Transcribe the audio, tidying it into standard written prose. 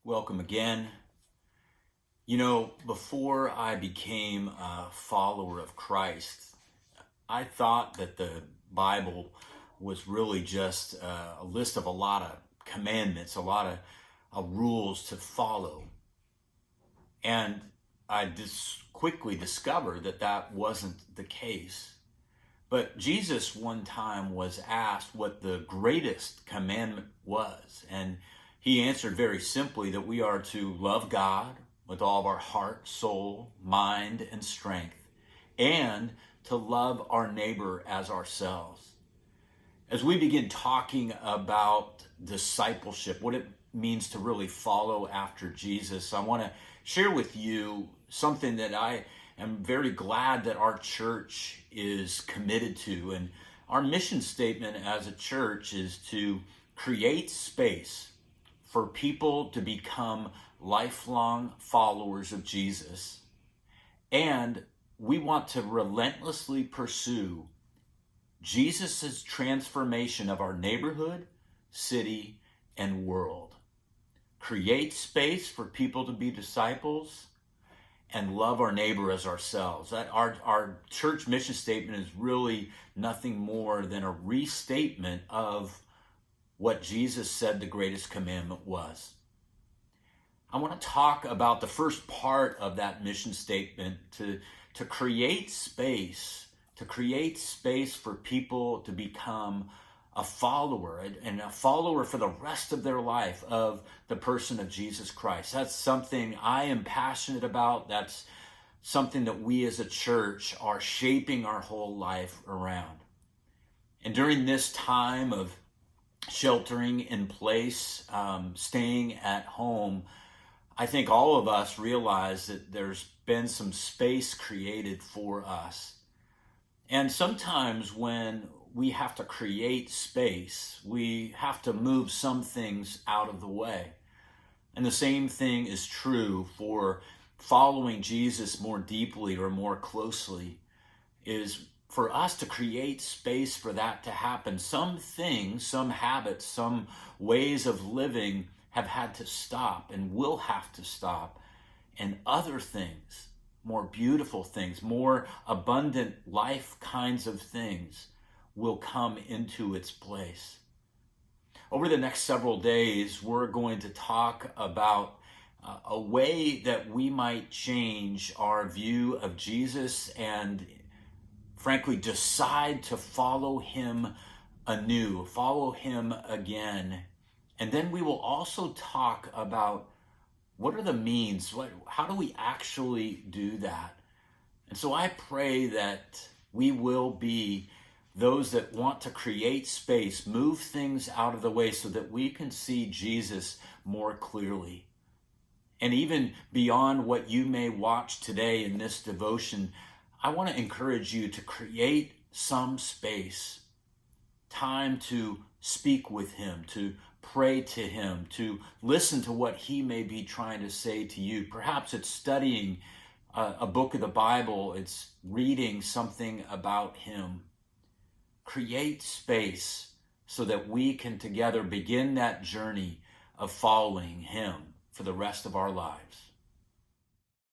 Welcome again. Before I became a follower of Christ, I thought that the Bible was really just a list of a lot of commandments, a lot of rules to follow. And I just quickly discovered that that wasn't the case. But Jesus one time was asked what the greatest commandment was. And he answered very simply that we are to love God with all of our heart, soul, mind, and strength, and to love our neighbor as ourselves. As we begin talking about discipleship, what it means to really follow after Jesus, I want to share with you something that I am very glad that our church is committed to. And our mission statement as a church is to create space for people to become lifelong followers of Jesus. And we want to relentlessly pursue Jesus' transformation of our neighborhood, city, and world. Create space for people to be disciples and love our neighbor as ourselves. That our church mission statement is really nothing more than a restatement of what Jesus said the greatest commandment was. I want to talk about the first part of that mission statement to create space for people to become a follower and a follower for the rest of their life of the person of Jesus Christ. That's something I am passionate about. That's something that we as a church are shaping our whole life around. And during this time of sheltering in place, staying at home, I think all of us realize that there's been some space created for us. And sometimes when we have to create space, we have to move some things out of the way. And the same thing is true for following Jesus more deeply or more closely, is for us to create space for that to happen. Some things, some habits, some ways of living have had to stop and will have to stop. And other things, more beautiful things, more abundant life kinds of things will come into its place. Over the next several days, we're going to talk about a way that we might change our view of Jesus and, frankly, decide to follow him anew, follow him again. And then we will also talk about what are the means, how do we actually do that? And so I pray that we will be those that want to create space, move things out of the way so that we can see Jesus more clearly. And even beyond what you may watch today in this devotion, I want to encourage you to create some space, time to speak with him, to pray to him, to listen to what he may be trying to say to you. Perhaps it's studying a book of the Bible, it's reading something about him. Create space so that we can together begin that journey of following him for the rest of our lives.